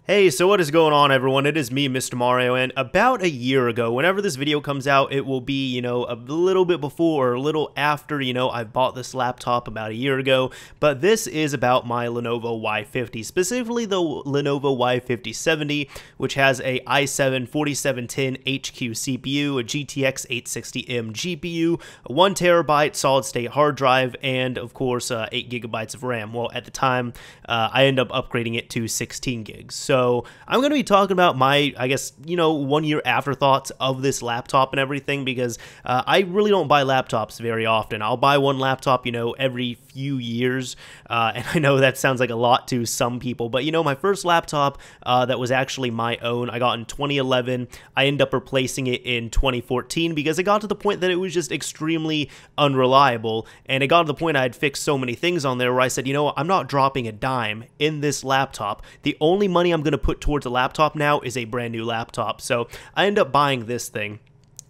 Hey, so what is going on, everyone? It is me, Mr. Mario, and about a year ago, whenever this video comes out, it will be, a little bit before or a little after, I bought this laptop about a year ago, but this is about my Lenovo Y50, specifically the Lenovo Y5070, which has a i7-4710 HQ CPU, a GTX 860M GPU, a 1TB solid-state hard drive, and, of course, 8GB of RAM. Well, at the time, I ended up upgrading it to 16 gigs. So I'm going to be talking about my, 1 year afterthoughts of this laptop and everything, because I really don't buy laptops very often. I'll buy one laptop, every few years, and I know that sounds like a lot to some people, but my first laptop that was actually my own, I got in 2011. I ended up replacing it in 2014 because it got to the point that it was just extremely unreliable, and it got to the point I had fixed so many things on there where I said, I'm not dropping a dime in this laptop. The only money I'm going to put towards a laptop now is a brand new laptop. So I end up buying this thing.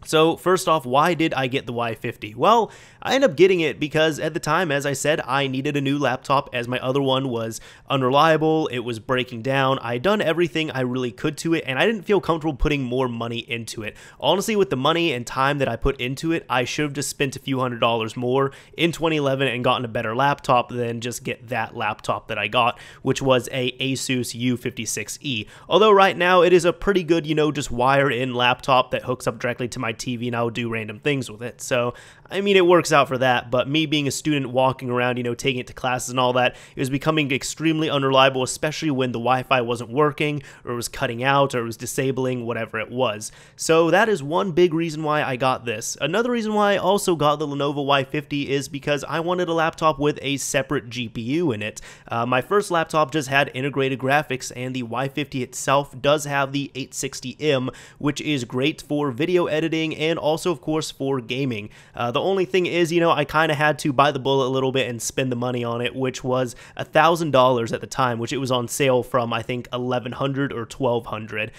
So first off, why did I get the Y50? Well, I ended up getting it because at the time, as I said, I needed a new laptop as my other one was unreliable, it was breaking down, I had done everything I really could to it, and I didn't feel comfortable putting more money into it. Honestly, with the money and time that I put into it, I should have just spent a few $100s more in 2011 and gotten a better laptop than just get that laptop that I got, which was a Asus U56E. Although right now it is a pretty good, just wired-in laptop that hooks up directly to my TV and I'll do random things with it. So, I mean, it works out for that, but me being a student walking around, taking it to classes and all that, it was becoming extremely unreliable, especially when the Wi-Fi wasn't working, or it was cutting out, or it was disabling, whatever it was. So that is one big reason why I got this. Another reason why I also got the Lenovo Y50 is because I wanted a laptop with a separate GPU in it. My first laptop just had integrated graphics, and the Y50 itself does have the 860M, which is great for video editing and also, of course, for gaming. The only thing is, I kind of had to bite the bullet a little bit and spend the money on it, which was $1,000 at the time, which it was on sale from, I think, $1,100 or $1,200.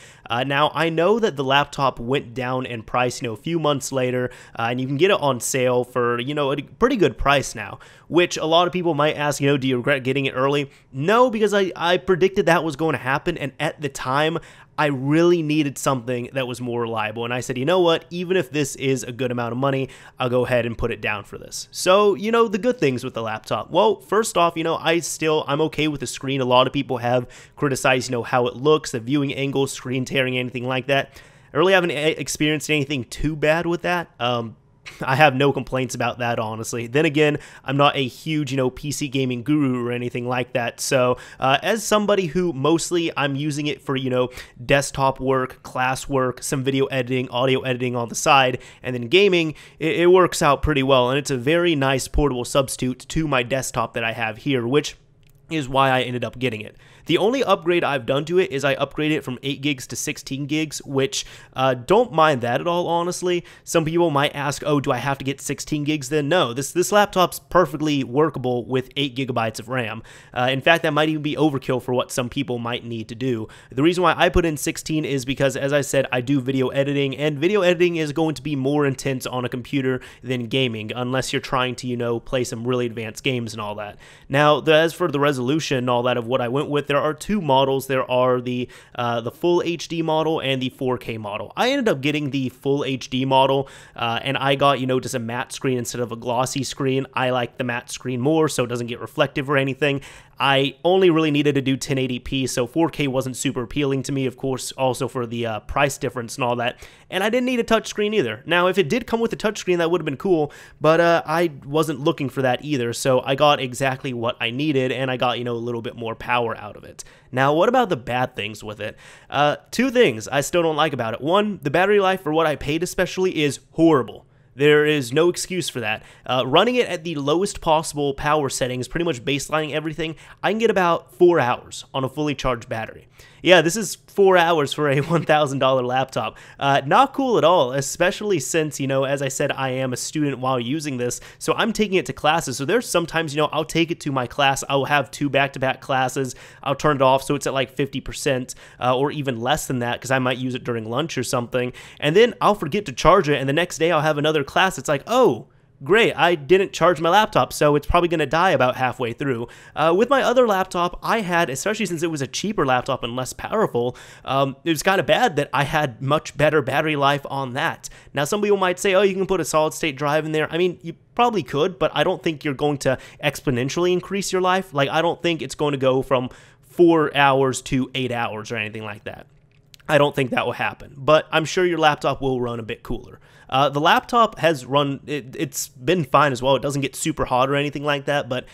Now, I know that the laptop went down in price, a few months later, and you can get it on sale for, a pretty good price now, which a lot of people might ask, do you regret getting it early? No, because I predicted that was going to happen, and at the time, I really needed something that was more reliable, and I said, you know what, even if this is a good amount of money, I'll go ahead and put it down for this. So, the good things with the laptop. Well, first off, I'm okay with the screen. A lot of people have criticized, how it looks, the viewing angle, screen tearing, anything like that. I really haven't experienced anything too bad with that. I have no complaints about that, honestly. Then again, I'm not a huge, PC gaming guru or anything like that. So, as somebody who mostly I'm using it for, desktop work, class work, some video editing, audio editing on the side, and then gaming, it works out pretty well. And it's a very nice portable substitute to my desktop that I have here, which is why I ended up getting it. The only upgrade I've done to it is I upgraded it from 8 gigs to 16 gigs, which don't mind that at all, honestly. Some people might ask, oh, do I have to get 16 gigs then? No, this laptop's perfectly workable with 8 gigabytes of RAM. In fact, that might even be overkill for what some people might need to do. The reason why I put in 16 is because, as I said, I do video editing, and video editing is going to be more intense on a computer than gaming, unless you're trying to, play some really advanced games and all that. Now, as for the resolution and all that of what I went with, there are two models. There are the full HD model and the 4K model. I ended up getting the full HD model, and I got, just a matte screen instead of a glossy screen. I like the matte screen more, so it doesn't get reflective or anything. I only really needed to do 1080p, so 4K wasn't super appealing to me, of course, also for the price difference and all that. And I didn't need a touchscreen either. Now, if it did come with a touchscreen, that would have been cool, but I wasn't looking for that either, so I got exactly what I needed, and I got, a little bit more power out of it. Now, what about the bad things with it? Two things I still don't like about it. One, the battery life for what I paid especially is horrible. There is no excuse for that. Running it at the lowest possible power settings, pretty much baselining everything, I can get about 4 hours on a fully charged battery. Yeah, this is 4 hours for a $1,000 laptop. Not cool at all, especially since, as I said, I am a student while using this, so I'm taking it to classes. So there's sometimes, I'll take it to my class, I'll have 2 back-to-back classes, I'll turn it off so it's at like 50% or even less than that because I might use it during lunch or something, and then I'll forget to charge it, and the next day I'll have another class. It's like, oh, great, I didn't charge my laptop, so it's probably going to die about halfway through. With my other laptop, I had, especially since it was a cheaper laptop and less powerful, it was kind of bad that I had much better battery life on that. Now, some people might say, oh, you can put a solid state drive in there. I mean, you probably could, but I don't think you're going to exponentially increase your life. Like, I don't think it's going to go from 4 hours to 8 hours or anything like that. I don't think that will happen, but I'm sure your laptop will run a bit cooler. The laptop has run, it's been fine as well. It doesn't get super hot or anything like that, but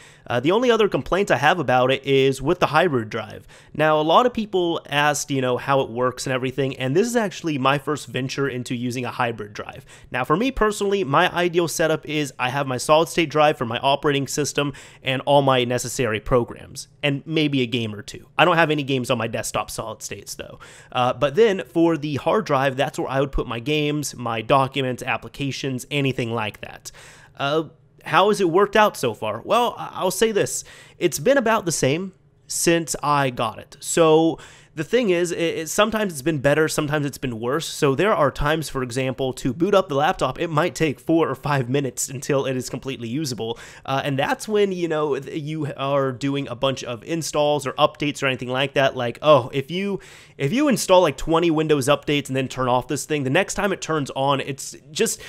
the only other complaint I have about it is with the hybrid drive. Now, a lot of people asked, how it works and everything, and this is actually my first venture into using a hybrid drive. Now, for me personally, my ideal setup is I have my solid state drive for my operating system and all my necessary programs, and maybe a game or two. I don't have any games on my desktop solid states though. But then for the hard drive, that's where I would put my games, my documents, applications, anything like that. How has it worked out so far? Well, I'll say this. It's been about the same since I got it. So the thing is, sometimes it's been better, sometimes it's been worse. So there are times, for example, to boot up the laptop, it might take 4 or 5 minutes until it is completely usable. And that's when, you are doing a bunch of installs or updates or anything like that. Like, oh, if you install like 20 Windows updates and then turn off this thing, the next time it turns on, it's just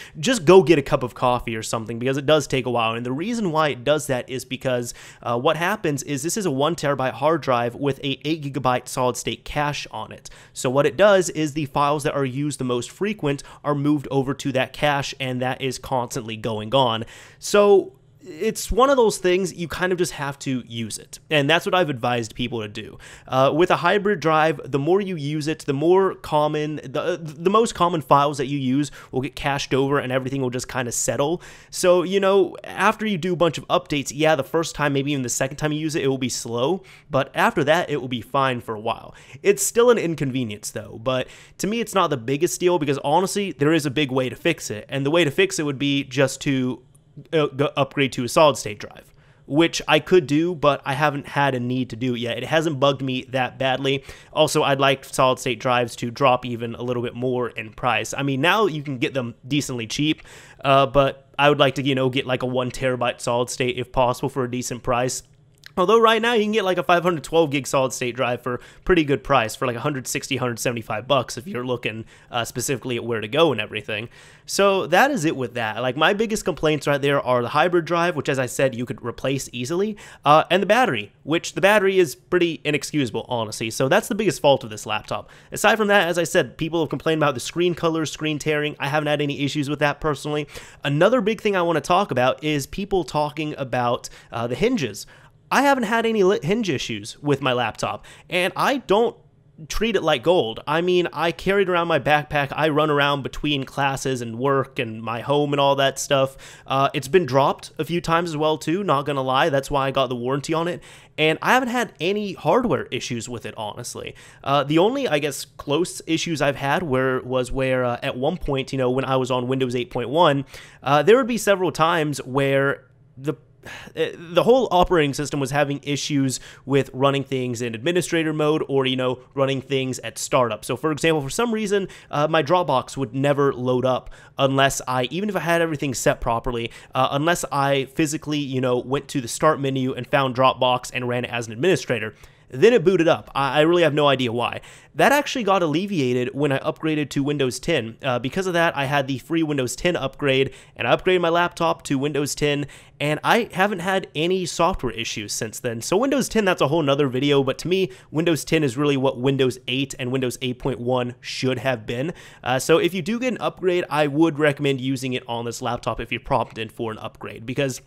go get a cup of coffee or something, because it does take a while. And the reason why it does that is because what happens is this is a 1 terabyte hard drive with a 8 gigabyte solid state cache on it. So what it does is the files that are used the most frequent are moved over to that cache, and that is constantly going on. So it's one of those things, you kind of just have to use it. And that's what I've advised people to do. With a hybrid drive, the more you use it, the more common, the most common files that you use will get cached over and everything will just kind of settle. So, after you do a bunch of updates, yeah, the first time, maybe even the second time you use it, it will be slow. But after that, it will be fine for a while. It's still an inconvenience though. But to me, it's not the biggest deal, because honestly, there is a big way to fix it. And the way to fix it would be just to upgrade to a solid state drive, which I could do, but I haven't had a need to do it yet. It hasn't bugged me that badly. Also, I'd like solid state drives to drop even a little bit more in price. I mean, now you can get them decently cheap, but I would like to, get like a 1 terabyte solid state if possible for a decent price. Although right now you can get like a 512 gig solid state drive for pretty good price, for like 160, 175 bucks if you're looking specifically at where to go and everything. So that is it with that. Like, my biggest complaints right there are the hybrid drive, which, as I said, you could replace easily, and the battery, which the battery is pretty inexcusable, honestly. So that's the biggest fault of this laptop. Aside from that, as I said, people have complained about the screen color, screen tearing. I haven't had any issues with that personally. Another big thing I want to talk about is people talking about the hinges. I haven't had any hinge issues with my laptop, and I don't treat it like gold. I mean, I carry it around my backpack. I run around between classes and work and my home and all that stuff. It's been dropped a few times as well too, not gonna lie. That's why I got the warranty on it. And I haven't had any hardware issues with it, honestly. The only, I guess, close issues I've had was where at one point, when I was on Windows 8.1, there would be several times where the whole operating system was having issues with running things in administrator mode, or, running things at startup. So, for example, for some reason, my Dropbox would never load up unless even if I had everything set properly, unless I physically, went to the start menu and found Dropbox and ran it as an administrator. Then it booted up. I really have no idea why. That actually got alleviated when I upgraded to Windows 10. Because of that, I had the free Windows 10 upgrade, and I upgraded my laptop to Windows 10, and I haven't had any software issues since then. So Windows 10, that's a whole nother video, but to me, Windows 10 is really what Windows 8 and Windows 8.1 should have been. So if you do get an upgrade, I would recommend using it on this laptop if you're prompted for an upgrade, because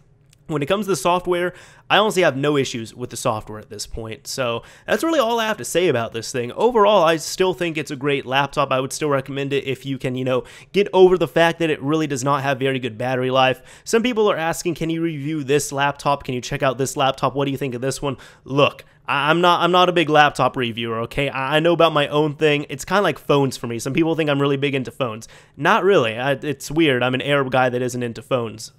when it comes to the software, I honestly have no issues with the software at this point. So that's really all I have to say about this thing. Overall, I still think it's a great laptop. I would still recommend it if you can, get over the fact that it really does not have very good battery life. Some people are asking, can you review this laptop? Can you check out this laptop? What do you think of this one? Look, I'm not a big laptop reviewer, okay? I know about my own thing. It's kind of like phones for me. Some people think I'm really big into phones. Not really. It's weird. I'm an Arab guy that isn't into phones.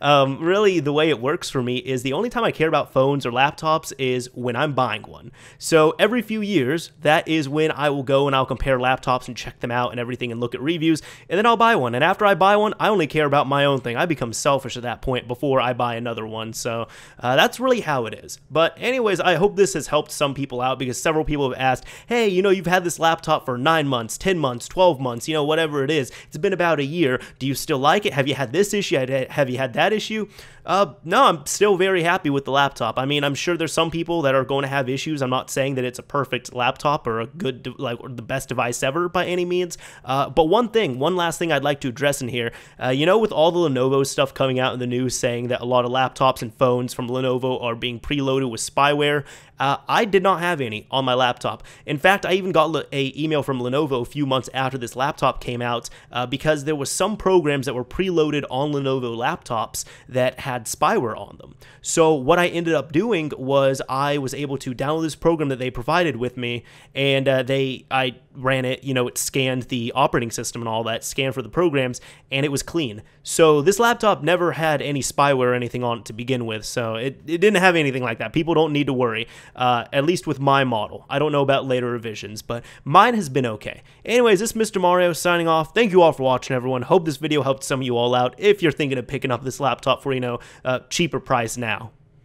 Really, the way it works for me is the only time I care about phones or laptops is when I'm buying one. So every few years, that is when I will go and I'll compare laptops and check them out and everything and look at reviews, and then I'll buy one. And after I buy one, I only care about my own thing. I become selfish at that point before I buy another one. So that's really how it is. But anyways, I hope this has helped some people out, because several people have asked, hey, you know, you've had this laptop for 9 months, 10 months, 12 months, you know, whatever it is. It's been about a year. Do you still like it? Have you had this issue? Have you had that issue? No, I'm still very happy with the laptop. I mean, I'm sure there's some people that are going to have issues. I'm not saying that it's a perfect laptop or a good, like, or the best device ever by any means. But one last thing I'd like to address in here, you know, with all the Lenovo stuff coming out in the news saying that a lot of laptops and phones from Lenovo are being preloaded with spyware, I did not have any on my laptop. In fact, I even got an email from Lenovo a few months after this laptop came out, because there was some programs that were preloaded on Lenovo laptops that had spyware on them. So what I ended up doing was I was able to download this program that they provided with me, and I ran it, you know, it scanned the operating system and all that, scanned for the programs, and it was clean. So this laptop never had any spyware or anything on it to begin with, so it didn't have anything like that. People don't need to worry, at least with my model. I don't know about later revisions, but mine has been okay. Anyways, this is Mr. Mario signing off. Thank you all for watching, everyone. Hope this video helped some of you all out if you're thinking of picking up this laptop for, you know, cheaper price now.